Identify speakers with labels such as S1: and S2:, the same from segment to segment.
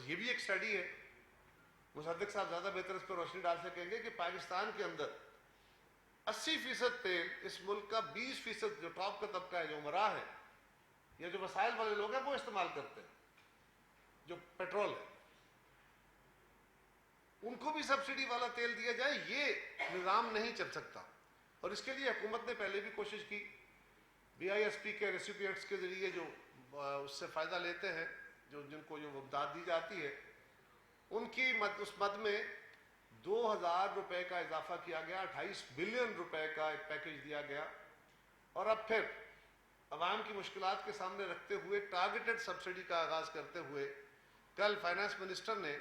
S1: اور یہ بھی ایک اسٹڈی ہے، مصدق صاحب زیادہ بہتر اس پر روشنی ڈال سکیں گے، کہ پاکستان کے اندر 80% تیل اس ملک کا 20% جو ٹاپ کا طبقہ ہے، جو امراء ہے یا جو وسائل والے لوگ ہیں وہ استعمال کرتے ہیں، جو پیٹرول ہے ان کو بھی سبسڈی والا تیل دیا جائے، یہ نظام نہیں چل سکتا۔ اور اس کے لیے حکومت نے پہلے بھی کوشش کی، بی آئی ایس پی کے ریسیپینٹس کے ذریعے جو اس سے فائدہ لیتے ہیں، جو جن کو جو امداد دی جاتی ہے، ان کی اس مد میں 2000 روپے کا اضافہ کیا گیا، 28 بلین روپے کا ایک پیکج دیا گیا۔ اور اب پھر عوام کی مشکلات کے سامنے رکھتے ہوئے ٹارگیٹڈ سبسڈی کا آغاز کرتے ہوئے کل فائنانس منسٹر نے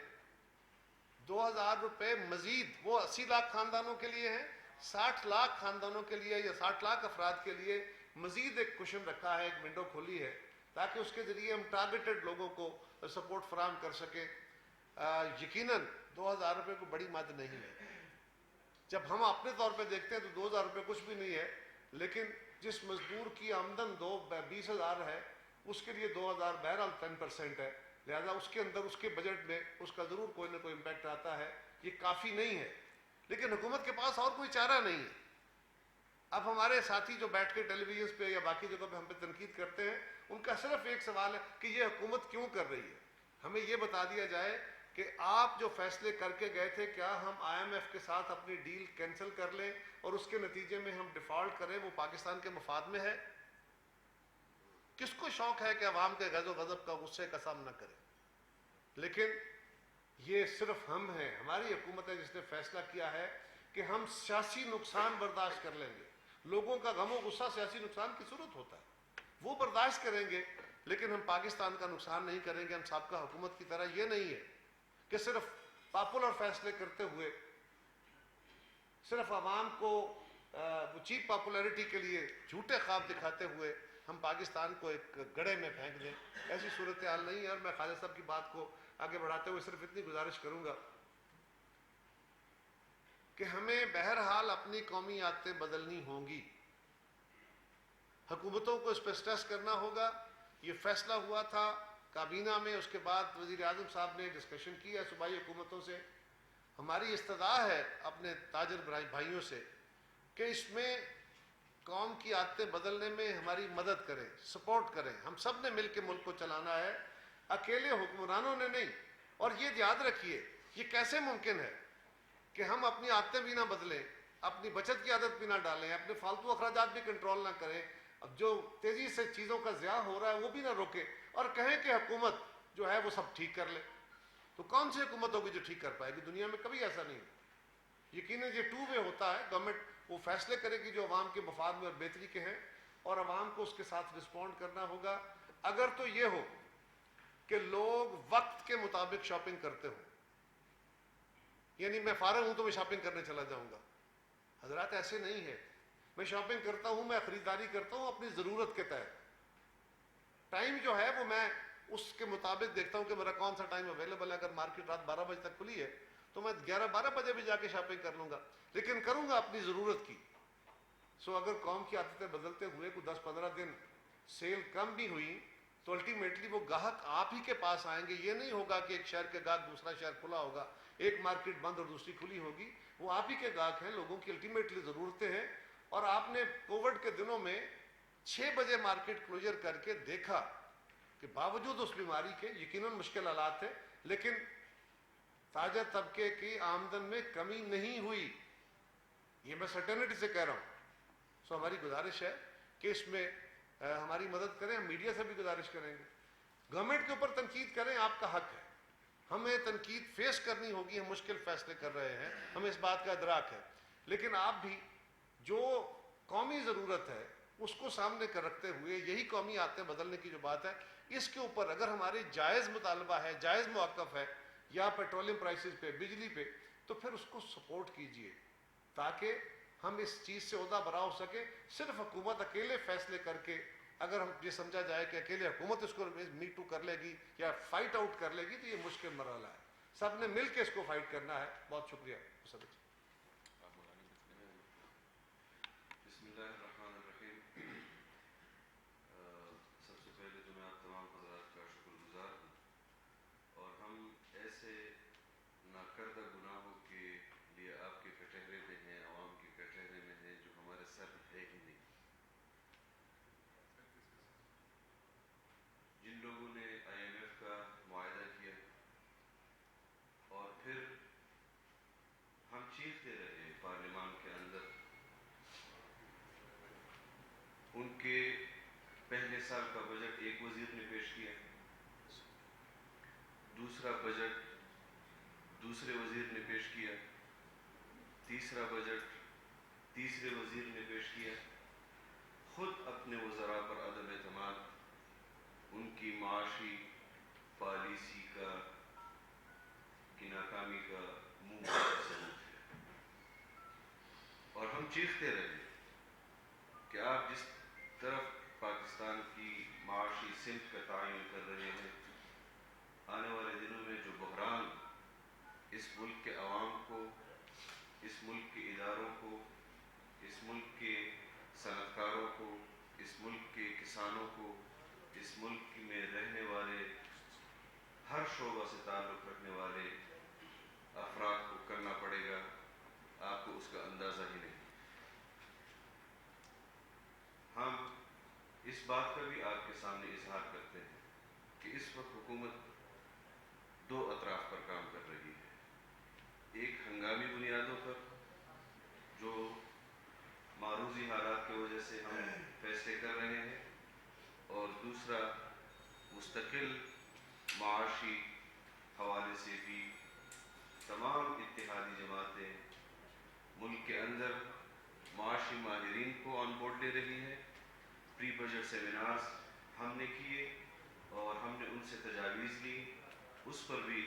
S1: 2000 روپے مزید، وہ 80 لاکھ خاندانوں کے لیے ہیں، 60 لاکھ خاندانوں کے لیے یا 60 لاکھ افراد کے لیے مزید ایک کشن رکھا ہے، ایک ونڈو کھولی ہے، تاکہ اس کے ذریعے ہم ٹارگیٹڈ لوگوں کو سپورٹ فراہم کر سکیں۔ یقیناً 2000 روپے کو بڑی مد نہیں ہے، جب ہم اپنے طور پہ دیکھتے ہیں تو 2000 روپے کچھ بھی نہیں ہے، لیکن جس مزدور کی آمدن 20,000 ہے اس کے لیے 2000 بہرحال 10% ہے، لہذا اس کے اندر اس کے بجٹ میں اس کا ضرور کوئی نہ کوئی امپیکٹ آتا ہے۔ یہ کافی نہیں ہے، لیکن حکومت کے پاس اور کوئی چارہ نہیں ہے۔ اب ہمارے ساتھی جو بیٹھ کے ٹیلی ویژن پہ یا باقی جگہ پہ ہم پہ تنقید کرتے ہیں، ان کا صرف ایک سوال ہے کہ یہ حکومت کیوں کر رہی ہے۔ ہمیں یہ بتا دیا جائے کہ آپ جو فیصلے کر کے گئے تھے، کیا ہم آئی ایم ایف کے ساتھ اپنی ڈیل کینسل کر لیں اور اس کے نتیجے میں ہم ڈیفالٹ کریں، وہ پاکستان کے مفاد میں ہے؟ کس کو شوق ہے کہ عوام کے غضب و غضب کا، غصے کا سامنا کرے؟ لیکن یہ صرف ہم ہیں، ہماری حکومت ہے جس نے فیصلہ کیا ہے کہ ہم سیاسی نقصان برداشت کر لیں گے۔ لوگوں کا غم و غصہ سیاسی نقصان کی صورت ہوتا ہے، وہ برداشت کریں گے، لیکن ہم پاکستان کا نقصان نہیں کریں گے۔ ہم سابقہ حکومت کی طرح یہ نہیں ہے کہ صرف پاپولر فیصلے کرتے ہوئے، صرف عوام کو چیپ پاپولیرٹی کے لیے جھوٹے خواب دکھاتے ہوئے ہم پاکستان کو ایک گڑھے میں پھینک دیں۔ ایسی صورتحال نہیں ہے۔ اور میں خالد صاحب کی بات کو آگے بڑھاتے ہوئے صرف اتنی گزارش کروں گا کہ ہمیں بہرحال اپنی قومی عادتیں بدلنی ہوں گی، حکومتوں کو اس پہ اسٹریس کرنا ہوگا۔ یہ فیصلہ ہوا تھا کابینہ میں، اس کے بعد وزیر اعظم صاحب نے ڈسکشن کی ہے صوبائی حکومتوں سے۔ ہماری استدعا ہے اپنے تاجر بھائیوں سے کہ اس میں قوم کی عادتیں بدلنے میں ہماری مدد کریں، سپورٹ کریں۔ ہم سب نے مل کے ملک کو چلانا ہے، اکیلے حکمرانوں نے نہیں۔ اور یہ یاد رکھیے، یہ کیسے ممکن ہے کہ ہم اپنی عادتیں بھی نہ بدلیں، اپنی بچت کی عادت بھی نہ ڈالیں، اپنے فالتو اخراجات بھی کنٹرول نہ کریں، اب جو تیزی سے چیزوں کا ضیاع ہو رہا ہے وہ بھی نہ روکے، اور کہیں کہ حکومت جو ہے وہ سب ٹھیک کر لے؟ تو کون سی حکومت ہوگی جو ٹھیک کر پائے گی؟ دنیا میں کبھی ایسا نہیں ہے۔ یقیناً یہ ٹو وے ہوتا ہے، گورنمنٹ وہ فیصلے کرے گی جو عوام کے مفاد میں اور بہتری کے ہیں، اور عوام کو اس کے ساتھ رسپونڈ کرنا ہوگا۔ اگر تو یہ ہو کہ لوگ وقت کے مطابق شاپنگ کرتے ہوں، یعنی میں فارغ ہوں تو میں شاپنگ کرنے چلا جاؤں گا، حضرات ایسے نہیں ہے۔ میں شاپنگ کرتا ہوں، میں خریداری کرتا ہوں اپنی ضرورت کے تحت۔ ٹائم جو ہے وہ میں اس کے مطابق دیکھتا ہوں کہ میرا کون سا ٹائم اویلیبل ہے۔ اگر مارکیٹ رات 12 بجے تک کھلی ہے تو میں 11-12 بجے بھی جا کے شاپنگ کر لوں گا، لیکن کروں گا اپنی ضرورت کی۔ اگر قوم کی عادتیں بدلتے ہوئے کوئی 10-15 دن سیل کم بھی ہوئی تو الٹیمیٹلی وہ گاہک آپ ہی کے پاس آئیں گے۔ یہ نہیں ہوگا کہ ایک شہر کے گاہک دوسرا شہر کھلا ہوگا، ایک مارکیٹ بند اور دوسری کھلی ہوگی۔ وہ آپ ہی کے گاہک ہیں، لوگوں کی الٹیمیٹلی ضرورتیں ہیں۔ اور آپ نے کووڈ کے دنوں میں 6 بجے مارکیٹ کلوجر کر کے دیکھا کہ باوجود اس بیماری کے یقیناً مشکل حالات تھے، لیکن تاجر طبقے کی آمدن میں کمی نہیں ہوئی۔ یہ میں سرٹینٹی سے کہہ رہا ہوں۔ ہماری گزارش ہے کہ اس میں ہماری مدد کریں۔ ہم میڈیا سے بھی گزارش کریں گے، گورنمنٹ کے اوپر تنقید کریں، آپ کا حق ہے، ہمیں تنقید فیس کرنی ہوگی۔ ہم مشکل فیصلے کر رہے ہیں، ہمیں اس بات کا ادراک ہے، لیکن آپ بھی جو قومی ضرورت ہے اس کو سامنے کر رکھتے ہوئے یہی قومی عادتیں بدلنے کی جو بات ہے، اس کے اوپر اگر ہماری جائز مطالبہ ہے، جائز موقف ہے، یا پیٹرولیم پرائسز پہ، بجلی پہ، تو پھر اس کو سپورٹ کیجئے تاکہ ہم اس چیز سے عہدہ برا ہو سکے۔ صرف حکومت اکیلے فیصلے کر کے اگر ہم یہ سمجھا جائے کہ اکیلے حکومت اس کو می ٹو کر لے گی یا فائٹ آؤٹ کر لے گی، تو یہ مشکل مرحلہ ہے۔ سب نے مل کے اس کو فائٹ کرنا ہے۔ بہت شکریہ۔
S2: بسم اللہ الرحمن الرحیم۔ سب سے پہلے تو میں آپ تمام حضرات کا شکر گزار ہوں، اور ہم کردہ گناہوں کے لیے آپ کے کٹہرے میں ہیں، عوام کے کٹہرے میں ہیں، جو ہمارے سر ہے ہی نہیں. جن لوگوں نے IMF کا معاہدہ کیا اور پھر ہم چیختے رہے پارلیمان کے اندر، ان کے پہلے سال کا بجٹ ایک وزیر نے پیش کیا، دوسرا بجٹ دوسرے وزیر نے پیش کیا، تیسرا بجٹ تیسرے وزیر نے پیش کیا. خود اپنے وزراء پر عدم اعتماد ان کی معاشی پالیسی کی ناکامی کا منہ بڑا ثبوت ہے. اور ہم چیختے رہے کہ آپ جس طرف پاکستان کی معاشی سمت کا تعین کر رہے ہیں، آنے والے دنوں میں جو بحران اس ملک کے عوام کو، اس ملک کے اداروں کو، اس ملک کے صنعت کاروں کو، اس ملک کے کسانوں کو، اس ملک میں رہنے والے ہر شعبہ سے تعلق رکھنے والے افراد کو کرنا پڑے گا، آپ کو اس کا اندازہ ہی نہیں. ہم اس بات کا بھی آپ کے سامنے اظہار کرتے ہیں کہ اس وقت حکومت دو اطراف پر کام کر رہی ہے. ایک ہنگامی بنیادوں پر جو معروضی حالات کی وجہ سے ہم فیصلے کر رہے ہیں، اور دوسرا مستقل معاشی حوالے سے بھی تمام اتحادی جماعتیں ملک کے اندر معاشی ماہرین کو آن بورڈ لے رہی ہے. پری بجٹ سیمینارز ہم نے کیے اور ہم نے ان سے تجاویز لی. اس پر بھی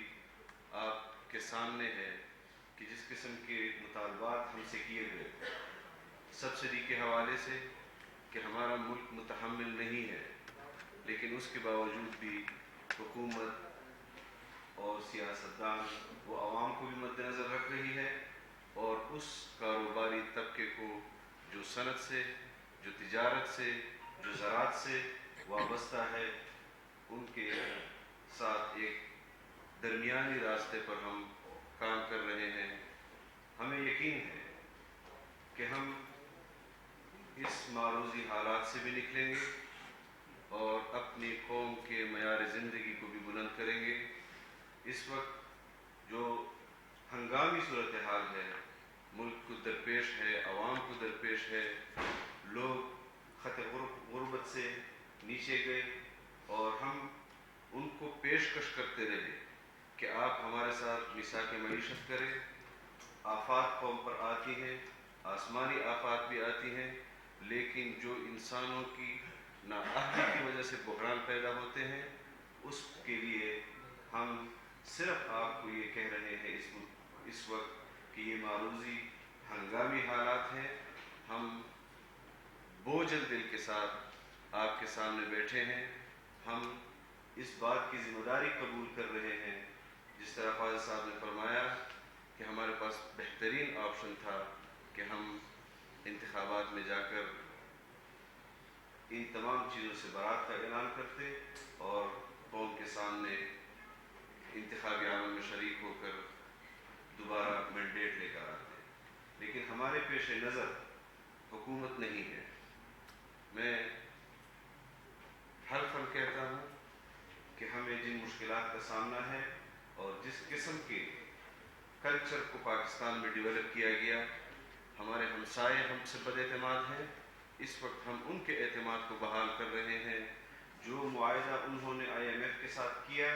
S2: آپ کے سامنے ہے کہ جس قسم کے مطالبات ہم سے کیے گئے سبسڈی کے حوالے سے کہ ہمارا ملک متحمل نہیں ہے، لیکن اس کے باوجود بھی حکومت اور سیاستدان وہ عوام کو بھی مد نظر رکھ رہی ہے، اور اس کاروباری طبقے کو جو صنعت سے، جو تجارت سے، جو زراعت سے وابستہ ہے، ان کے ساتھ ایک درمیانی راستے پر ہم کام کر رہے ہیں. ہمیں یقین ہے کہ ہم اس معروضی حالات سے بھی نکلیں گے اور اپنی قوم کے معیار زندگی کو بھی بلند کریں گے. اس وقت جو ہنگامی صورتحال ہے، ملک کو درپیش ہے، عوام کو درپیش ہے، لوگ خط غربت سے نیچے گئے، اور ہم ان کو پیشکش کرتے رہے کہ آپ ہمارے ساتھ میثاق معیشت کریں. آفات قوم پر آتی ہیں، آسمانی آفات بھی آتی ہیں، لیکن جو انسانوں کی نااہلی کی وجہ سے بحران پیدا ہوتے ہیں، اس کے لیے ہم صرف آپ کو یہ کہہ رہے ہیں اس وقت کہ یہ معروضی ہنگامی حالات ہیں. ہم بوجھل دل کے ساتھ آپ کے سامنے بیٹھے ہیں. ہم اس بات کی ذمہ داری قبول کر رہے ہیں، جس طرح فاضل صاحب نے فرمایا کہ ہمارے پاس بہترین آپشن تھا کہ ہم انتخابات میں جا کر ان تمام چیزوں سے برات کا اعلان کرتے اور قوم کے سامنے انتخابی عمل میں شریک ہو کر دوبارہ مینڈیٹ لے کر آتے. لیکن ہمارے پیش نظر حکومت نہیں ہے. میں ہر پل کہتا ہوں کہ ہمیں جن مشکلات کا سامنا ہے اور جس قسم کے کلچر کو پاکستان میں ڈیولپ کیا گیا، ہمارے ہمسائے ہم سے بد اعتماد ہیں. اس وقت ہم ان کے اعتماد کو بحال کر رہے ہیں. جو معاہدہ انہوں نے IMF کے ساتھ کیا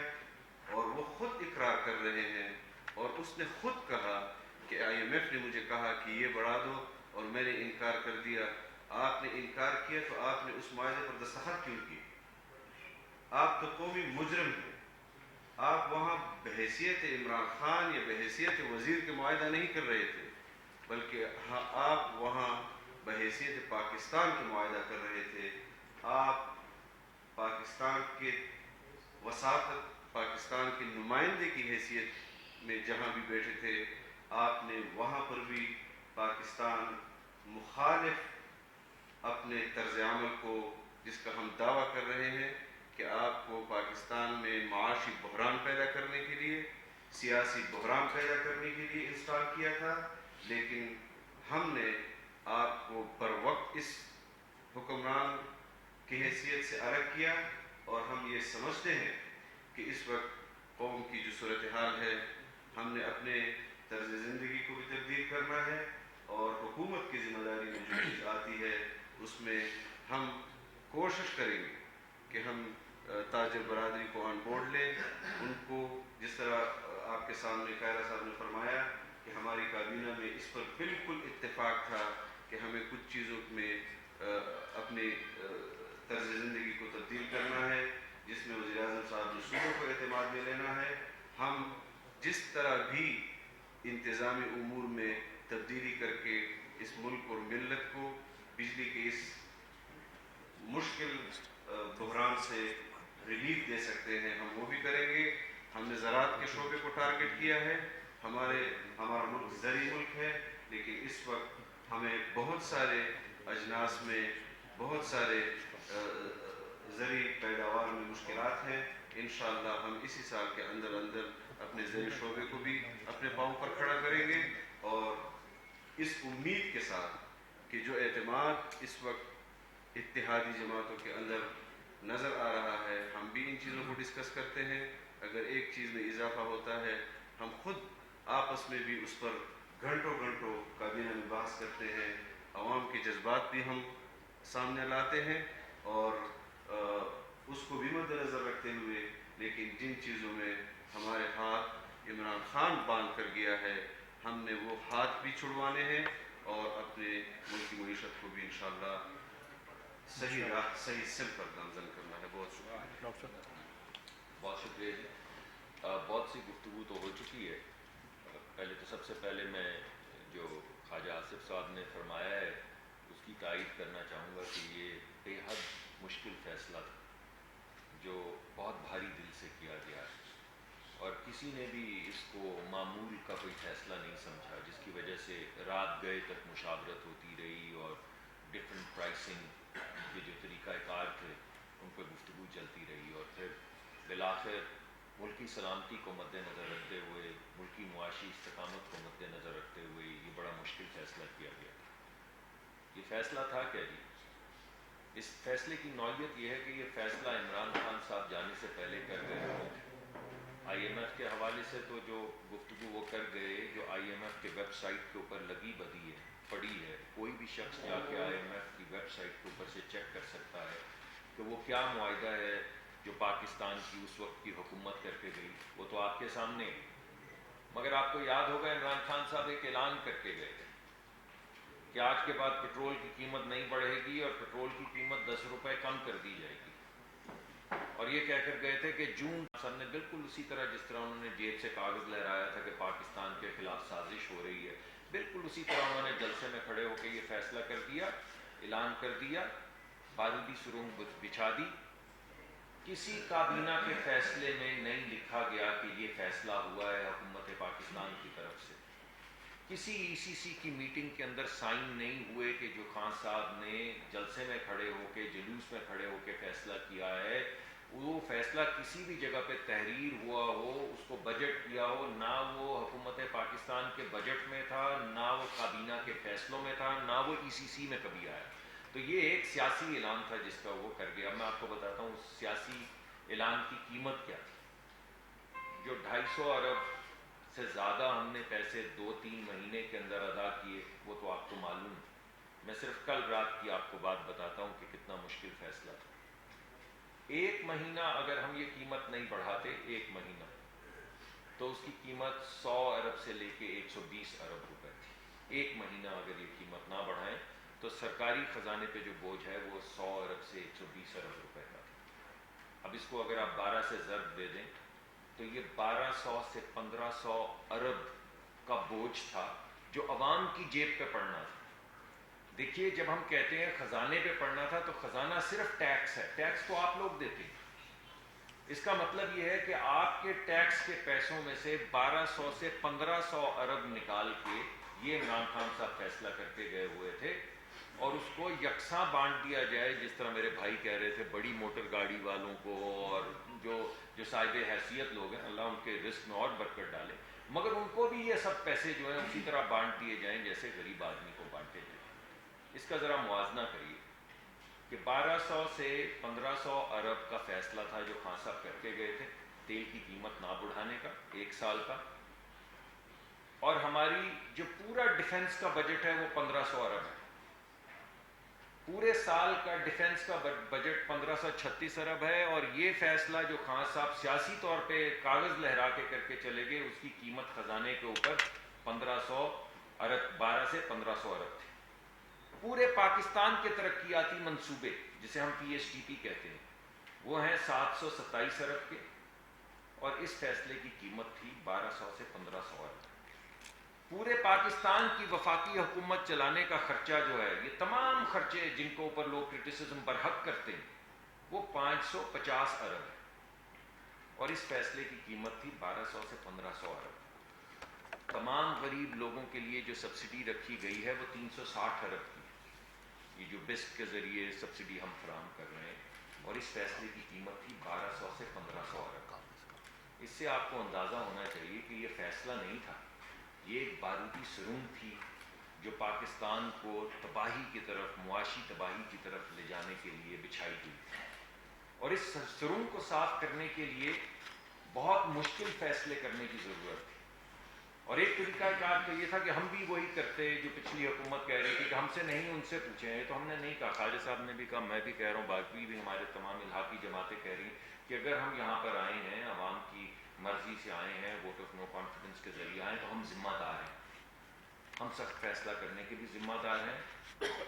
S2: اور وہ خود اقرار کر رہے ہیں، اور اس نے خود کہا کہ IMF نے مجھے کہا کہ یہ بڑھا دو اور میں نے انکار کر دیا. آپ نے انکار کیا تو آپ نے اس معاہدے پر دستخط کیوں کی؟ آپ تو قومی مجرم ہیں. آپ وہاں بحیثیت عمران خان یا بحیثیت وزیر کے معاہدہ نہیں کر رہے تھے، بلکہ آپ وہاں بحیثیت پاکستان کے معاہدہ کر رہے تھے. آپ پاکستان کے وساطت، پاکستان کے نمائندے کی حیثیت میں جہاں بھی بیٹھے تھے، آپ نے وہاں پر بھی پاکستان مخالف اپنے طرز عمل کو، جس کا ہم دعویٰ کر رہے ہیں کہ آپ کو پاکستان میں معاشی بحران پیدا کرنے کے لیے سیاسی بحران پیدا کرنے کے لیے انسٹال کیا تھا، لیکن ہم نے آپ کو بر وقت اس حکمران کی حیثیت سے الگ کیا، اور ہم یہ سمجھتے ہیں کہ اس وقت قوم کی جو صورتحال ہے، ہم نے اپنے طرز زندگی کو بھی تبدیل کرنا ہے، اور حکومت کی ذمہ داری میں جو چیز آتی ہے اس میں ہم کوشش کریں گے کہ ہم تاجر برادری کو آن بورڈ لیں، ان کو جس طرح آپ کے سامنے قائرہ صاحب نے فرمایا کہ ہماری کابینہ میں اس پر بالکل اتفاق تھا کہ ہمیں کچھ چیزوں میں اپنے طرز زندگی کو تبدیل کرنا ہے، جس میں وزیر اعظم صاحب نے صوبوں کو اعتماد میں لینا ہے۔ ہم جس طرح بھی انتظامی امور میں تبدیلی کر کے اس ملک اور ملت کو بجلی کے اس مشکل بحران سے ریلیف دے سکتے ہیں، ہم وہ بھی کریں گے۔ ہم نے زراعت کے شعبے کو ٹارگٹ کیا ہے۔ ہمارا ملک زرعی ملک ہے، لیکن اس وقت ہمیں بہت سارے اجناس میں بہت سارے زرعی پیداوار میں مشکلات ہیں۔ انشاءاللہ ہم اسی سال کے اندر اپنے زرعی شعبے کو بھی اپنے پاؤں پر کھڑا کریں گے، اور اس امید کے ساتھ کہ جو اعتماد اس وقت اتحادی جماعتوں کے اندر نظر آ رہا ہے، ہم بھی ان چیزوں کو ڈسکس کرتے ہیں۔ اگر ایک چیز میں اضافہ ہوتا ہے، ہم خود آپس میں بھی اس پر گھنٹوں کابینہ میں بحث کرتے ہیں، عوام کے جذبات بھی ہم سامنے لاتے ہیں، اور اس کو بھی مد نظر رکھتے ہوئے، لیکن جن چیزوں میں ہمارے ہاتھ عمران خان باندھ کر گیا ہے، ہم نے وہ ہاتھ بھی چھڑوانے ہیں، اور اپنے ملک کی معیشت کو بھی انشاءاللہ صحیح راہ صحیح سمت پر گامزن کرنا ہے۔ بہت شکریہ۔
S3: بہت شکریہ جی۔ بہت سی گفتگو تو ہو چکی ہے۔ پہلے تو سب سے پہلے میں جو خواجہ آصف صاحب نے فرمایا ہے اس کی تائید کرنا چاہوں گا کہ یہ بے حد مشکل فیصلہ تھا جو بہت بھاری دل سے کیا گیا ہے، اور کسی نے بھی اس کو معمول کا کوئی فیصلہ نہیں سمجھا، جس کی وجہ سے رات گئے تک مشاورت ہوتی رہی، اور ڈفرینٹ پرائسنگ کے جو طریقہ کار تھے ان پہ گفتگو چلتی رہی، اور پھر بالآخر ملکی سلامتی کو مد نظر رکھتے ہوئے، ملکی معاشی استقامت کو مد نظر رکھتے ہوئے یہ بڑا مشکل فیصلہ کیا گیا۔ یہ فیصلہ تھا کیا جی؟ اس فیصلے کی نوعیت یہ ہے کہ یہ فیصلہ عمران خان صاحب جانے سے پہلے کر گئے ہوئے تھے۔ آئی ایم ایف کے حوالے سے تو جو گفتگو وہ کر گئے، جو آئی ایم ایف کے ویب سائٹ کے اوپر لگی بدی ہے، پڑی ہے، کوئی بھی شخص جا کے آئی ایم ایف کی ویب سائٹ کے اوپر سے چیک کر سکتا ہے کہ وہ کیا معاہدہ ہے جو پاکستان کی اس وقت کی حکومت کر کے گئی، وہ تو آپ کے سامنے ہے۔ مگر آپ کو یاد ہوگا عمران خان صاحب ایک اعلان کر کے گئے کہ آج کے بعد پٹرول کی قیمت نہیں بڑھے گی، اور پٹرول کی قیمت 10 روپے کم کر دی جائے گی، اور یہ کہہ کر گئے تھے کہ جون سب نے بالکل اسی طرح جس طرح انہوں نے جیب سے کاغذ لہرایا تھا کہ پاکستان کے خلاف سازش ہو رہی ہے، بالکل اسی طرح انہوں نے جلسے میں کھڑے ہو کے یہ فیصلہ کر دیا، اعلان کر دیا، بارودی سرنگ بچھا دی۔ کسی کابینہ کے فیصلے میں نہیں لکھا گیا کہ یہ فیصلہ ہوا ہے حکومت پاکستان کی طرف سے۔ کسی ای سی سی کی میٹنگ کے اندر سائن نہیں ہوئے کہ جو خان صاحب نے جلسے میں کھڑے ہو کے، جلوس میں کھڑے ہو کے فیصلہ کیا ہے، وہ فیصلہ کسی بھی جگہ پہ تحریر ہوا ہو، اس کو بجٹ کیا ہو، نہ وہ حکومت پاکستان کے بجٹ میں تھا، نہ وہ کابینہ کے فیصلوں میں تھا، نہ وہ ای سی سی میں کبھی آیا۔ تو یہ ایک سیاسی اعلان تھا جس کا وہ کر گیا۔ میں آپ کو بتاتا ہوں اس سیاسی اعلان کی قیمت کیا تھی۔ جو 250 ارب سے زیادہ ہم نے پیسے 2-3 مہینے کے اندر ادا کیے، وہ تو آپ کو معلوم ہے۔ میں صرف کل رات کی آپ کو بات بتاتا ہوں کہ کتنا مشکل فیصلہ تھا۔ ایک مہینہ اگر ہم یہ قیمت نہیں بڑھاتے، ایک مہینہ، تو اس کی قیمت 100 ارب سے لے کے 120 ارب روپے تھی۔ ایک مہینہ اگر یہ قیمت نہ بڑھائیں تو سرکاری خزانے پہ جو بوجھ ہے وہ 100 ارب سے 120 ارب روپے کا تھا۔ اب اس کو اگر آپ 12 سے ضرب دے دیں تو یہ 1200 سے 1500 ارب کا بوجھ تھا جو عوام کی جیب پہ پڑنا تھا۔ دیکھیے جب ہم کہتے ہیں خزانے پہ پڑنا تھا تو خزانہ صرف ٹیکس ہے، ٹیکس تو آپ لوگ دیتے ہیں۔ اس کا مطلب یہ ہے کہ آپ کے ٹیکس کے پیسوں میں سے 1200 سے 1500 ارب نکال کے یہ عمران خان صاحب فیصلہ کر کے گئے ہوئے تھے اور اس کو یکساں بانٹ دیا جائے، جس طرح میرے بھائی کہہ رہے تھے بڑی موٹر گاڑی والوں کو اور جو صاحب حیثیت لوگ ہیں، اللہ ان کے رزق میں اور برکت ڈالے، مگر ان کو بھی یہ سب پیسے جو ہیں اسی طرح بانٹ دیے جائیں جیسے غریب آدمی کو بانٹے جائیں۔ اس کا ذرا موازنہ کریے کہ 1200 سے 1500 ارب کا فیصلہ تھا جو خان صاحب کر کے گئے تھے تیل کی قیمت نہ بڑھانے کا 1 سال کا، اور ہماری جو پورا ڈیفنس کا بجٹ ہے وہ 1500 ارب ہے، پورے سال کا ڈیفنس کا بجٹ 1536 ارب ہے، اور یہ فیصلہ جو خان صاحب سیاسی طور پہ کاغذ لہرا کے کر کے چلے گئے اس کی قیمت خزانے کے اوپر 1500 ارب، 12 سے 1500 ارب تھے۔ پورے پاکستان کے ترقیاتی منصوبے جسے ہم پی ایس ٹی پی کہتے ہیں وہ ہیں 727 ارب کے، اور اس فیصلے کی قیمت تھی 1200 سے 1500 ارب۔ پورے پاکستان کی وفاقی حکومت چلانے کا خرچہ جو ہے، یہ تمام خرچے جن کو اوپر لوگ کرٹیسزم برحق کرتے ہیں، وہ 550 ارب ہے، اور اس فیصلے کی قیمت تھی 1200 سے 1500 ارب۔ تمام غریب لوگوں کے لیے جو سبسڈی رکھی گئی ہے وہ 360 ارب کی ہے، یہ جو بسٹ کے ذریعے سبسڈی ہم فراہم کر رہے ہیں، اور اس فیصلے کی قیمت تھی 1200 سے 1500 ارب۔ اس سے آپ کو اندازہ ہونا چاہیے کہ یہ فیصلہ نہیں تھا، یہ ایک بارودی سرنگ تھی جو پاکستان کو تباہی کی طرف، معاشی تباہی کی طرف لے جانے کے لیے بچھائی گئی تھی، اور اس سرنگ کو صاف کرنے کے لیے بہت مشکل فیصلے کرنے کی ضرورت تھی۔ اور ایک طریقہ کار تو یہ تھا کہ ہم بھی وہی کرتے جو پچھلی حکومت کہہ رہی تھی کہ ہم سے نہیں ان سے پوچھیں، تو ہم نے نہیں کہا، خواجہ صاحب نے بھی کہا، میں بھی کہہ رہا ہوں، باقی بھی ہمارے تمام الحاقی جماعتیں کہہ رہی ہیں کہ اگر ہم یہاں پر آئے ہیں، عوام کی مرضی سے آئے ہیں، ووٹ آف نو کانفیڈنس کے ذریعے آئے، تو ہم ذمہ دار ہیں، ہم سخت فیصلہ کرنے کے بھی ذمہ دار ہیں،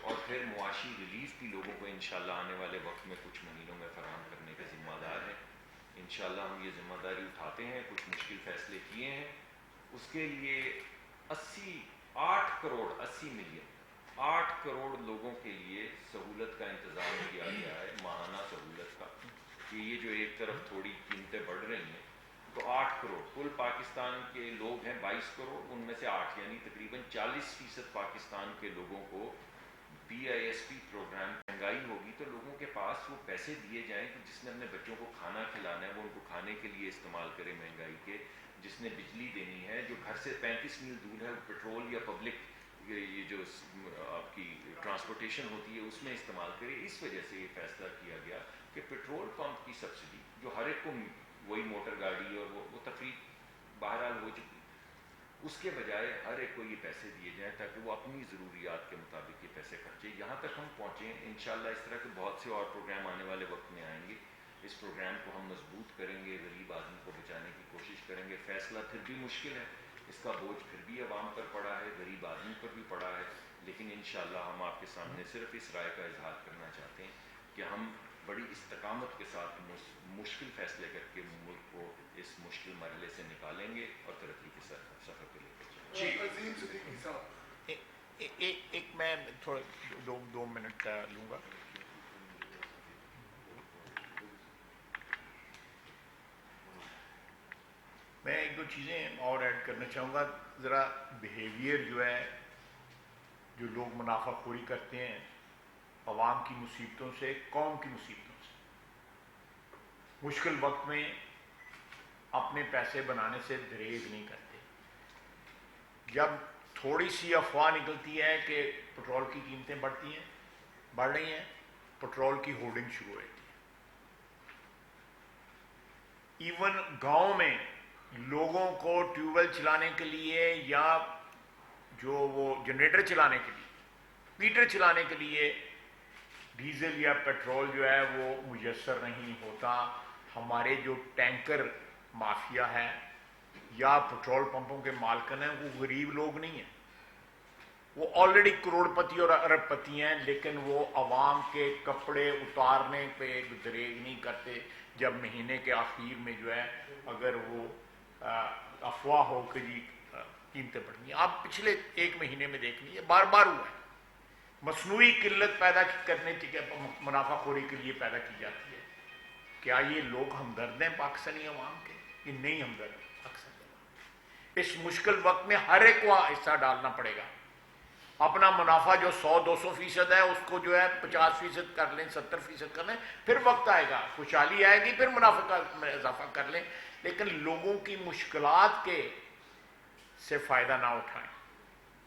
S3: اور پھر معاشی ریلیف بھی لوگوں کو انشاءاللہ آنے والے وقت میں کچھ مہینوں میں فراہم کرنے کے ذمہ دار ہیں۔ انشاءاللہ ہم یہ ذمہ داری اٹھاتے ہیں، کچھ مشکل فیصلے کیے ہیں، اس کے لیے 8 کروڑ 80 ملین 8 کروڑ لوگوں کے لیے سہولت کا انتظام کیا گیا ہے، ماہانہ سہولت کا، کہ یہ جو ایک طرف تھوڑی قیمتیں بڑھ رہی ہیں تو 8 کروڑ کل پاکستان کے لوگ ہیں 22 کروڑ، ان میں سے 8 یعنی تقریباً 40% پاکستان کے لوگوں کو پی آئی ایس پی پروگرام، مہنگائی ہوگی تو لوگوں کے پاس وہ پیسے دیے جائیں کہ جس نے اپنے بچوں کو کھانا کھلانا ہے وہ ان کو کھانے کے لیے استعمال کرے مہنگائی کے، جس نے بجلی دینی ہے، جو گھر سے 35 میل دور ہے، پیٹرول یا پبلک یہ جو آپ کی ٹرانسپورٹیشن ہوتی ہے اس میں استعمال کرے۔ اس وجہ سے یہ فیصلہ کیا گیا کہ پیٹرول پمپ کی سبسڈی جو ہر ایک کو وہی موٹر گاڑی اور وہ تفریق بہرحال ہو چکی، اس کے بجائے ہر ایک کو یہ پیسے دیے جائیں تاکہ وہ اپنی ضروریات کے مطابق یہ پیسے خرچے۔ یہاں تک ہم پہنچے، انشاءاللہ اس طرح کے بہت سے اور پروگرام آنے والے وقت میں آئیں گے، اس پروگرام کو ہم مضبوط کریں گے، غریب آدمی کو بچانے کی کوشش کریں گے۔ فیصلہ پھر بھی مشکل ہے، اس کا بوجھ پھر بھی عوام پر پڑا ہے، غریب آدمی پر بھی پڑا ہے، لیکن انشاءاللہ ہم آپ کے سامنے صرف اس رائے کا اظہار کرنا چاہتے ہیں کہ ہم بڑی استقامت کے ساتھ مشکل فیصلے کر کے ملک کو اس مشکل مرحلے سے نکالیں گے اور ترقی کے سفر پہ لے کر جائیں گے۔
S4: عظیم صدیقی صاحب،
S5: ایک میں تھوڑا 2 منٹ لوں گا۔ میں 1-2 چیزیں اور ایڈ کرنا چاہوں گا۔ ذرا بیہیویئر جو ہے، جو لوگ منافع خوری کرتے ہیں عوام کی مصیبتوں سے، قوم کی مصیبتوں سے، مشکل وقت میں اپنے پیسے بنانے سے دریغ نہیں کرتے۔ جب تھوڑی سی افواہ نکلتی ہے کہ پٹرول کی قیمتیں بڑھ رہی ہیں، پٹرول کی ہورڈنگ شروع ہو جاتی ہے۔ ایون گاؤں میں لوگوں کو ٹیوب ویل چلانے کے لیے یا جو وہ جنریٹر چلانے کے لیے، میٹر چلانے کے لیے ڈیزل یا پیٹرول جو ہے وہ میسر نہیں ہوتا۔ ہمارے جو ٹینکر مافیا ہے یا پیٹرول پمپوں کے مالکن ہیں وہ غریب لوگ نہیں ہیں، وہ آلریڈی کروڑ پتی اور ارب پتی ہیں، لیکن وہ عوام کے کپڑے اتارنے پہ دریغ نہیں کرتے جب مہینے کے آخر میں جو ہے اگر وہ افواہ ہو کہ جی قیمتیں بڑھ گئی۔ آپ پچھلے 1 مہینے میں دیکھ لیجیے، بار بار ہوا ہے، مصنوعی قلت پیدا کرنے کی منافع خوری کے لیے پیدا کی جاتی ہے۔ کیا یہ لوگ ہمدرد ہیں پاکستانی عوام کے؟ یہ نہیں ہمدرد پاکستانی عوام۔ اس مشکل وقت میں ہر ایک کو حصہ ڈالنا پڑے گا۔ اپنا منافع جو 100-200% ہے اس کو جو ہے 50% کر لیں، 70% کر لیں، پھر وقت آئے گا، خوشحالی آئے گی، پھر منافع میں اضافہ کر لیں، لیکن لوگوں کی مشکلات کے سے فائدہ نہ اٹھائیں.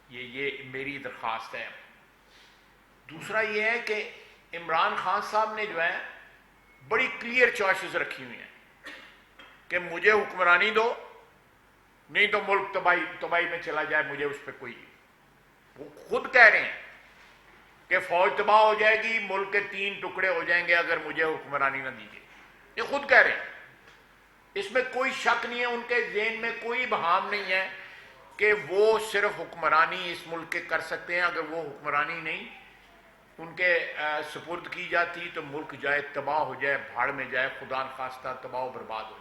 S5: یہ میری درخواست ہے. دوسرا یہ ہے کہ عمران خان صاحب نے جو ہے بڑی کلیئر چوائسز رکھی ہوئی ہیں کہ مجھے حکمرانی دو، نہیں تو ملک تباہی میں چلا جائے، مجھے اس پہ کوئی. وہ خود کہہ رہے ہیں کہ فوج تباہ ہو جائے گی، ملک کے 3 ٹکڑے ہو جائیں گے اگر مجھے حکمرانی نہ دیجیے. یہ خود کہہ رہے ہیں، اس میں کوئی شک نہیں ہے، ان کے ذہن میں کوئی بہام نہیں ہے کہ وہ صرف حکمرانی اس ملک کے کر سکتے ہیں. اگر وہ حکمرانی نہیں ان کے سپرد کی جاتی تو ملک جائے تباہ ہو جائے، بھاڑ میں جائے، خدا نخواستہ تباہ و برباد ہو جائے.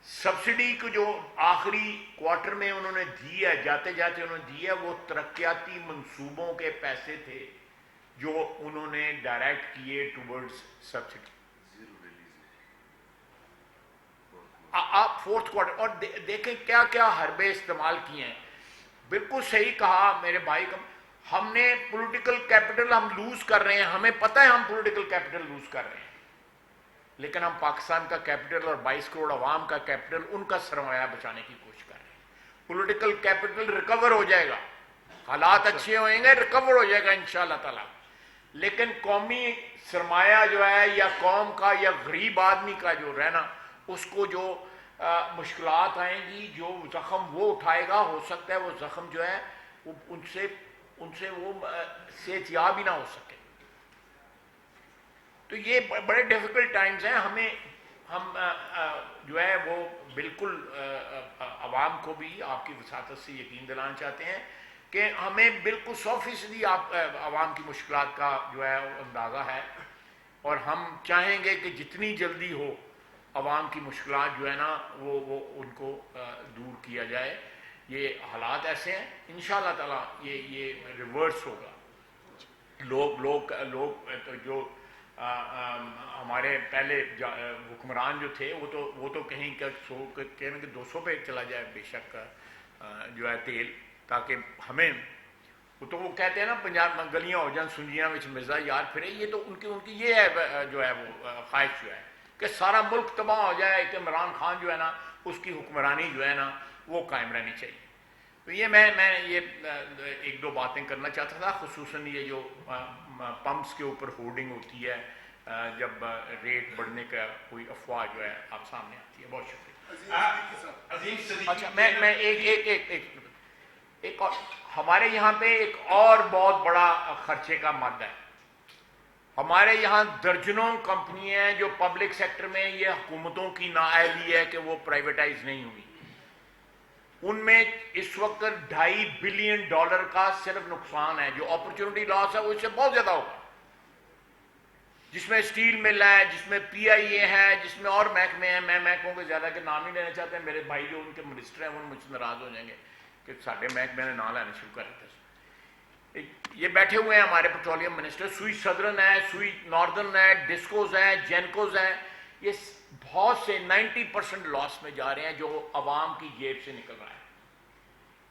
S5: سبسڈی کو جو آخری کوارٹر میں انہوں نے دی ہے، جاتے جاتے انہوں نے دی ہے، وہ ترقیاتی منصوبوں کے پیسے تھے جو انہوں نے ڈائریکٹ کیے ٹورڈز سبسڈی. آپ 4th کوارٹر اور دیکھیں کیا کیا حربے استعمال کیے ہیں. بالکل صحیح کہا میرے بھائی کا، ہم نے پولیٹیکل کیپٹل ہم لوز کر رہے ہیں، ہمیں پتہ ہے ہم پولیٹیکل کیپٹل لوز کر رہے ہیں، لیکن ہم پاکستان کا کیپٹل اور 22 کروڑ عوام کا کیپٹل، ان کا سرمایہ بچانے کی کوشش کر رہے ہیں. پولیٹیکل کیپٹل ریکور ہو جائے گا، حالات اچھے ہوئیں گے، ریکور ہو جائے گا انشاءاللہ تعالی. لیکن قومی سرمایہ جو ہے یا قوم کا یا غریب آدمی کا جو رہنا، اس کو جو مشکلات آئیں گی، جو زخم وہ اٹھائے گا، ہو سکتا ہے وہ زخم جو ہے ان سے وہ صحت یاب ہی نہ ہو سکے. تو یہ بڑے ڈیفیکلٹ ٹائمز ہیں. ہم جو ہے وہ بالکل عوام کو بھی آپ کی وساطت سے یقین دلانا چاہتے ہیں کہ ہمیں بالکل 100% عوام کی مشکلات کا جو ہے اندازہ ہے، اور ہم چاہیں گے کہ جتنی جلدی ہو عوام کی مشکلات جو ہے نا وہ ان کو دور کیا جائے. یہ حالات ایسے ہیں، انشاءاللہ تعالی یہ ریورس ہوگا. لوگ جو ہمارے پہلے حکمران جو تھے وہ تو کہیں کہ 200 پہ چلا جائے بے شک جو ہے تیل، تاکہ ہمیں وہ کہتے ہیں نا پنجاب میں گلیاں ہو جائیں سنجیاں وچ مرزا یار پھرے. یہ تو ان کی یہ ہے جو ہے وہ خواہش جو ہے کہ سارا ملک تباہ ہو جائے، کہ عمران خان جو ہے نا اس کی حکمرانی جو ہے نا وہ قائم رہنی چاہیے. تو یہ میں یہ 1-2 باتیں کرنا چاہتا تھا، خصوصاً یہ جو پمپس کے اوپر ہورڈنگ ہوتی ہے جب ریٹ بڑھنے کا کوئی افواہ جو ہے آپ سامنے آتی ہے. بہت شکریہ. اچھا میں ایک اور ہمارے یہاں پہ ایک اور بہت بڑا خرچے کا مد ہے. ہمارے یہاں درجنوں کمپنیاں ہیں جو پبلک سیکٹر میں یہ حکومتوں کی نااہلی ہے کہ وہ پرائیویٹائز نہیں ہوئی. ان میں اس وقت $2.5 بلین کا صرف نقصان ہے. جو اپرچونٹی لاس ہے وہ اس سے بہت زیادہ ہوگا، جس میں اسٹیل مل ہے، جس میں PIA ہے، جس میں اور محکمے ہیں. میں محکموں کے زیادہ کے نام ہی لینا چاہتے ہیں، میرے بھائی جو ان کے منسٹر ہیں وہ مجھ سے ناراض ہو جائیں گے کہ ساڈے محکمے نے نام لینا شروع کر دیتے. یہ بیٹھے ہوئے ہیں ہمارے پیٹرولیم منسٹر، سوئی سدرن ہے، سوئی ناردرن ہے، ڈسکوز ہیں، جینکوز ہیں. یہ بہت سے 90% لاس میں جا رہے ہیں جو عوام کی جیب سے نکل رہا ہے.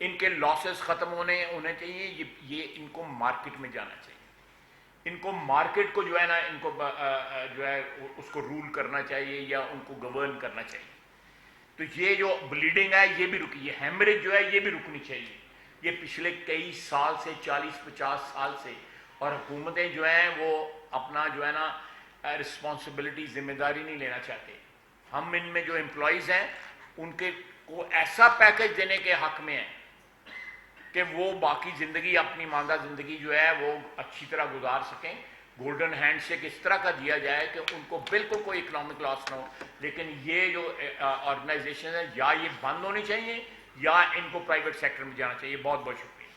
S5: ان کے لاسز ختم ہونے چاہیے. یہ ان کو مارکیٹ میں جانا چاہیے. ان کو مارکیٹ کو جو ہے نا ان کو جو ہے اس کو رول کرنا چاہیے یا ان کو گورن کرنا چاہیے. تو یہ جو بلیڈنگ ہے یہ بھی رکی، یہ ہیمریج جو ہے یہ بھی رکنی چاہیے. یہ پچھلے کئی سال سے 40-50 سال سے، اور حکومتیں جو ہیں وہ اپنا جو ہے نا رسپانسبلٹی ذمہ داری نہیں لینا چاہتے. ہم ان میں جو امپلائیز ہیں ان کے کو ایسا پیکج دینے کے حق میں ہیں کہ وہ باقی زندگی اپنی ماندہ زندگی جو ہے وہ اچھی طرح گزار سکیں. گولڈن ہینڈ سے کس طرح کا دیا جائے کہ ان کو بالکل کوئی اکنامک لاس نہ ہو. لیکن یہ جو آرگنائزیشن ہے یا یہ بند ہونی چاہیے یا ان کو پرائیویٹ سیکٹر میں جانا چاہیے. بہت بہت شکریہ.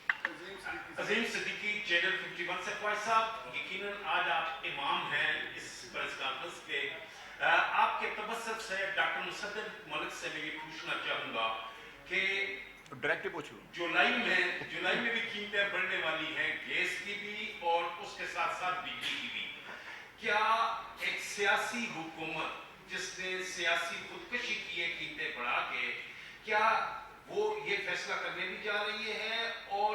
S4: عظیم صدیقی، چینل 51 سے. فواز صاحب، یقیناً آج آپ امام ہیں اس پریس کانفرنس کے. آپ کے تبسط سے ڈاکٹر مصدق ملک سے میں یہ پوچھنا چاہوں گا کہ
S5: ڈائریکٹ پوچھو.
S4: جولائی میں بھی قیمتیں بڑھنے والی ہیں، گیس کی بھی اور اس کے ساتھ ساتھ بجلی کی بھی. کیا ایک سیاسی حکومت جس نے سیاسی خودکشی کی ہے قیمتیں بڑھا کے، کیا وہ یہ فیصلہ کرنے بھی جا رہی ہے اور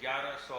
S3: 1100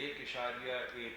S3: 1.1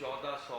S3: 1400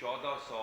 S3: 1400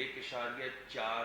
S3: 1.4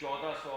S3: 1400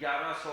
S3: 1100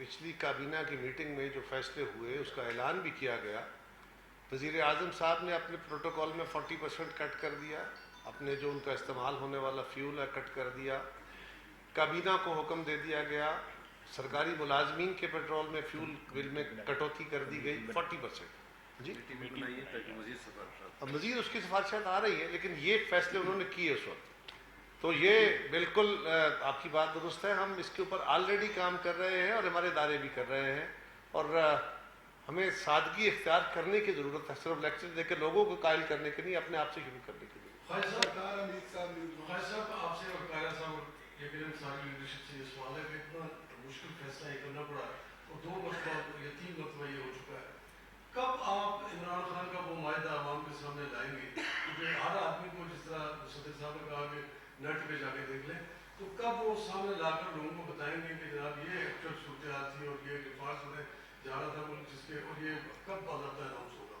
S1: پچھلی کابینہ کی میٹنگ میں جو فیصلے ہوئے اس کا اعلان بھی کیا گیا. وزیر اعظم صاحب نے اپنے پروٹوکول میں 40% کٹ کر دیا, اپنے جو ان کا استعمال ہونے والا فیول ہے کٹ کر دیا. کابینہ کو حکم دے دیا گیا, سرکاری ملازمین کے پیٹرول میں فیول بل میں کٹوتی کر دی گئی 40%. جی اب مزید اس کی سفارشات آ رہی ہیں, لیکن یہ فیصلے انہوں نے کیے اس وقت. تو یہ بالکل آپ کی بات درست ہے, ہم اس کے اوپر آلریڈی کام کر رہے ہیں اور ہمارے ادارے بھی کر رہے ہیں, اور ہمیں سادگی اختیار کرنے کی ضرورت ہے. صرف لیکچر دے کے لوگوں کو قائل کرنے کے نہیں, اپنے آپ سے شروع کرنے کے لیے.
S6: خواجہ صاحب آپ سے اور قائرہ صاحب یقیناً ساری لیڈرشپ سے یہ سوال ہے کہ اتنا مشکل فیصلہ یہ کرنا پڑا اور 2 مرتبہ یا 3 مرتبہ یہ ہو چکا ہے. کب آپ عمران خان کا وہ معاہدہ عوام کے سامنے لائیں گے؟ کیونکہ ہر آدمی کو جس طرح صدر صاحب نے کہا کہ نیٹ پہ جا کے دیکھ لیں, تو کب وہ سامنے لا کر لوگوں کو بتائیں گے کہ جناب یہ ایکچوئل صورتحال تھی اور یہ ڈفاظ ہونے جا رہا تھا ملک جس کے, اور یہ کب باضابطہ اناؤنس ہوگا؟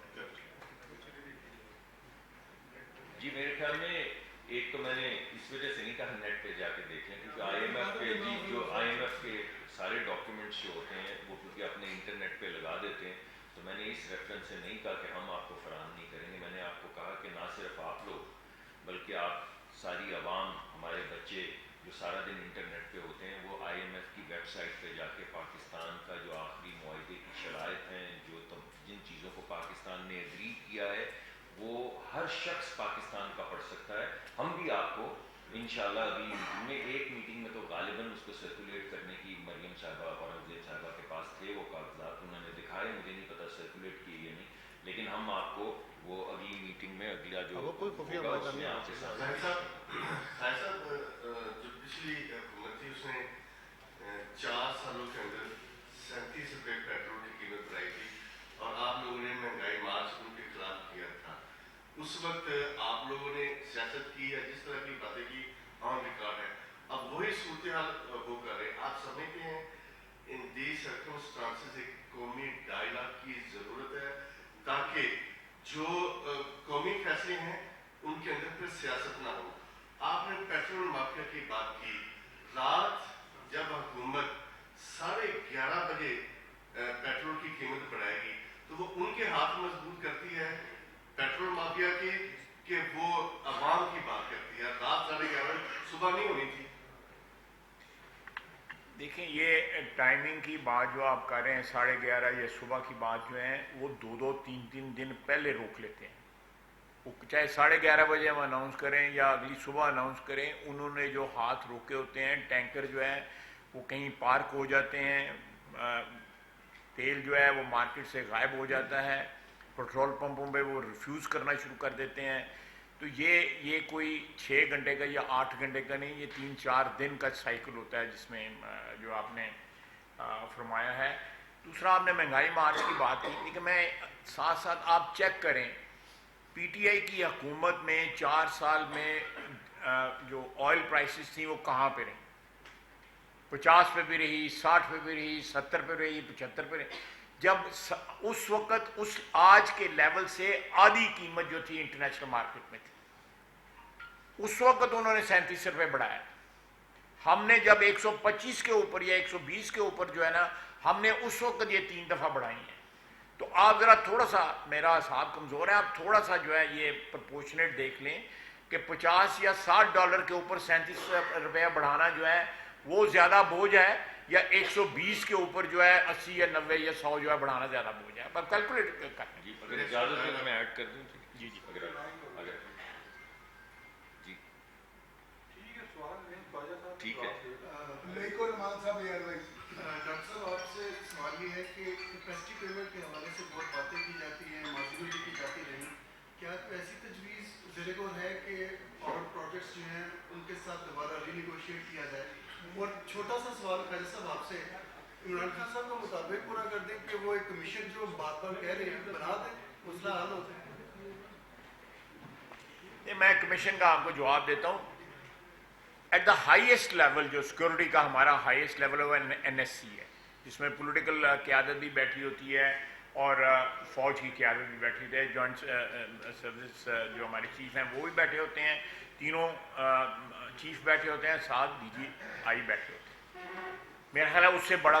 S3: جی میرے خیال میں ایک تو میں نے اس وجہ سے نہیں کہا نیٹ پہ جا کے دیکھیں, کیونکہ آئی ایم ایف کے جو آئی ایم ایف کے سارے ڈاکیومنٹس جو ہوتے ہیں وہ کیونکہ اپنے انٹرنیٹ پہ لگا دیتے ہیں, تو میں نے اس ریفرنس سے نہیں کہا کہ ہم آپ کو فراہم نہیں کریں گے. میں نے آپ کو کہا کہ نہ صرف آپ لوگ بلکہ آپ ساری عوام, ہمارے بچے جو سارا دن انٹرنیٹ پہ ہوتے ہیں, وہ آئی ایم ایف کی ویب سائٹ پہ جا کے پاکستان کا جو آخری معاہدے کی شرائط ہیں, جو جن چیزوں کو پاکستان نے ایگری کیا ہے, وہ ہر شخص پاکستان کا پڑھ سکتا ہے. ہم بھی آپ کو انشاءاللہ اگلی میٹنگ میں, ایک میٹنگ میں تو غالباً اس کو سرکولیٹ کرنے کی مریم صاحبہ اور عزیز صاحبہ کے پاس تھے وہ کاغذات, انہوں نے دکھائے, مجھے نہیں پتہ سرکولیٹ کیے یا نہیں, لیکن ہم آپ کو وہ اگلی میٹنگ میں اگلا جو
S1: کوئی خفیہ
S3: ہوگا
S1: معاہدہ
S3: اس میں
S1: نہیں
S3: آپ کے ساتھ.
S6: صاحب جو پچھلی حکومت تھی اس نے 4 سالوں کے اندر 37 روپے پیٹرول کی قیمت بڑھائی تھی, اور آپ لوگوں نے مہنگائی مارچ ان کے خلاف کیا تھا. اس وقت آپ لوگوں نے سیاست کی ہے, جس طرح کی باتیں کی آن ریکارڈ ہے. اب وہی صورتحال وہ کر رہے ہیں. آپ سمجھتے ہیں ان دی سرکمسٹانسز ایک قومی ڈائلاگ کی ضرورت ہے تاکہ جو قومی فیصلے ہیں ان کے اندر پھر سیاست نہ ہو؟ آپ نے پیٹرول مافیا کی بات کی. رات جب حکومت 11:30 بجے پیٹرول کی قیمت بڑھائے گی تو وہ ان کے ہاتھ مضبوط کرتی ہے پیٹرول مافیا کی کہ وہ عوام کی بات کرتی ہے؟ رات 11:30 صبح نہیں ہونی تھی.
S5: دیکھیں یہ ٹائمنگ کی بات جو آپ کر رہے ہیں 11:30 یا صبح کی بات جو ہے وہ 2 3 دن پہلے روک لیتے ہیں. وہ چاہے 11:30 بجے ہم اناؤنس کریں یا اگلی صبح اناؤنس کریں, انہوں نے جو ہاتھ روکے ہوتے ہیں, ٹینکر جو ہے وہ کہیں پارک ہو جاتے ہیں, تیل جو ہے وہ مارکیٹ سے غائب ہو جاتا ہے, پیٹرول پمپوں پہ وہ ریفیوز کرنا شروع کر دیتے ہیں. تو یہ کوئی 6 گھنٹے کا یا 8 گھنٹے کا نہیں, یہ 3-4 دن کا سائیکل ہوتا ہے جس میں جو آپ نے فرمایا ہے. دوسرا آپ نے مہنگائی مارچ کی بات کی, لیکن میں ساتھ ساتھ آپ چیک کریں پی ٹی آئی کی حکومت میں 4 سال میں جو آئل پرائسز تھیں وہ کہاں پہ رہیں؟ 50 پہ بھی رہی, 60 پہ بھی رہی, 70 پہ رہی, 75 پہ رہی. جب اس وقت اس آج کے لیول سے آدھی قیمت جو تھی انٹرنیشنل مارکیٹ میں تھی, اس وقت انہوں نے 37 روپے بڑھایا. ہم نے جب 125 کے اوپر یا 120 کے اوپر جو ہے نا, ہم نے اس وقت یہ 3 دفعہ بڑھائی ہیں. تو آپ ذرا تھوڑا سا, میرا حساب کمزور ہے, آپ تھوڑا سا جو ہے یہ پرپورشنیٹ دیکھ لیں کہ 50 یا 60 ڈالر کے اوپر 37 روپیہ بڑھانا جو ہے وہ زیادہ بوجھ ہے, یا 120 کے اوپر جو ہے 80 یا 90 یا 100 جو ہے بڑھانا زیادہ بوجھ ہے. پر کیلکولیٹ کر لیں.
S3: جی اگر اجازت ہے میں ایڈ کر دوں. جی جی اگر جی ٹھیک ہے.
S7: ڈاکٹر صاحب آپ سے سوال یہ ہے کہ کیپیسٹی پیمنٹ کے حوالے سے بہت باتیں کی جاتی ہیں, معذوری کی جاتی رہی, کیا ایسی تجویز ذہن کو ہے کہ پاور پروجیکٹس جو ہیں ان کے ساتھ دوبارہ ری نیگوشیٹ کیا جائے؟ اور چھوٹا سا سوال خواجہ صاحب آپ سے, عمران خان صاحب کا مطابق پورا کر دیں کہ وہ ایک کمیشن جو بات بات کہہ رہے ہیں بنا دیں, مسئلہ حل ہوتا ہے.
S5: میں کمیشن کا آپ کو جواب دیتا ہوں. ایٹ دا ہائیسٹ لیول جو سیکورٹی کا ہمارا ہائیسٹ لیول ہے وہ NSC ہے, جس میں پولیٹیکل قیادت بھی بیٹھی ہوتی ہے اور فوج کی قیادت بھی بیٹھی ہوتی ہے. جوائنٹ سروس جو ہمارے چیف ہیں وہ بھی بیٹھے ہوتے ہیں, تینوں چیف بیٹھے ہوتے ہیں, ساتھ DGI بیٹھے ہوتے ہیں. میرا خیال ہے اس سے بڑا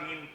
S5: 3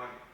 S8: 1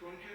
S8: 20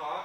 S8: 7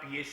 S5: PAC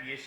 S5: PAC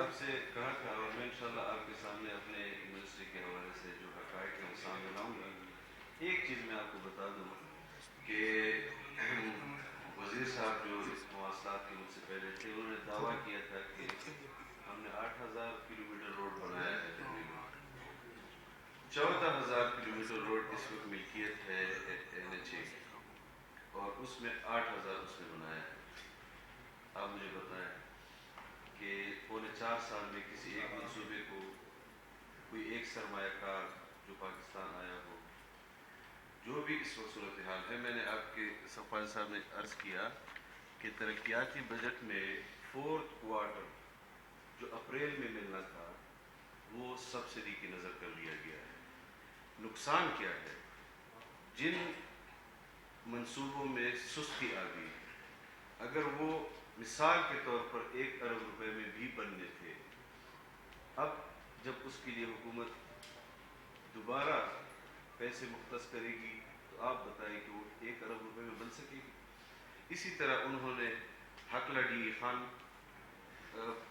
S2: آپ سے کہا تھا اور میں انشاءاللہ آپ کے سامنے اپنے یونیورسٹی کے حوالے سے جو حقائق ہیں وہ سامنے لاؤں گا. ایک چیز میں آپ کو بتا دوں کہ وزیر صاحب جو اس مواصلات کے مجھ سے پہلے تھے انہوں نے دعویٰ کیا تھا کہ ہم نے 8,000 کلومیٹر روڈ بنایا ہے دہلی میں. 14,000 کلومیٹر روڈ اس وقت ملکیت ہے NH کی اور اس میں 8,000 اس نے بنایا ہے. آپ مجھے بتائیں کہ پونے 4 سال میں کسی ایک منصوبے کو کوئی ایک سرمایہ کار جو پاکستان آیا ہو, جو بھی اس وقت صورتحال ہے, میں نے آپ کے سفیر صاحب نے عرض کیا کہ ترقیاتی بجٹ میں 4th کوارٹر جو اپریل میں ملنا تھا وہ سبسڈی کی نظر کر لیا گیا ہے. نقصان کیا ہے؟ جن منصوبوں میں سستی آ گئی, اگر وہ مثال کے طور پر 1 ارب روپے میں بھی بننے تھے, اب جب اس کے لیے حکومت دوبارہ پیسے مختص کرے گی تو آپ بتائیں کہ وہ 1 ارب روپے میں بن سکے گی. اسی طرح انہوں نے حقلہ ڈی خان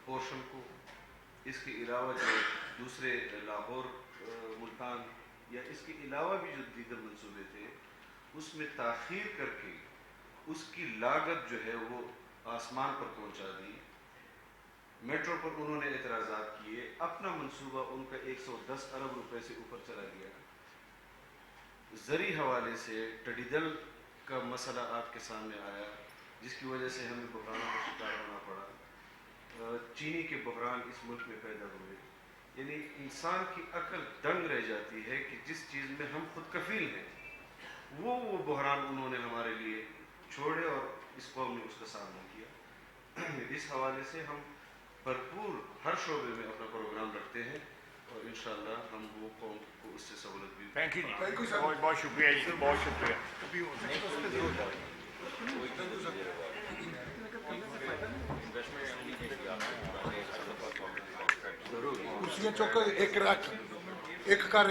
S2: پورشن کو, اس کے علاوہ جو دوسرے لاہور ملتان یا اس کے علاوہ بھی جو دیگر منصوبے تھے اس میں تاخیر کر کے اس کی لاگت جو ہے وہ آسمان پر پہنچا دی. میٹرو پر انہوں نے اعتراضات کیے, اپنا منصوبہ ان کا 110 ارب روپے سے اوپر چلا گیا. زرعی حوالے سے ٹڈیدل کا مسئلہ آپ کے سامنے آیا جس کی وجہ سے ہمیں بحرانوں کا شکار ہونا پڑا. چینی کے بحران اس ملک میں پیدا ہوئے. یعنی انسان کی عقل دنگ رہ جاتی ہے کہ جس چیز میں ہم خود کفیل ہیں وہ بحران انہوں نے ہمارے لیے چھوڑے اور اس قوم نے اس کا سامنا کیا. اس حوالے سے ہم بھرپور ہر شعبے میں اپنا پروگرام رکھتے ہیں اور انشاءاللہ ہم وہ قوم کو اس سے سہولت بھی.
S5: تھینک یو جی, بہت بہت شکریہ جی, بہت شکریہ.
S9: کرسیاں چوک ایک کر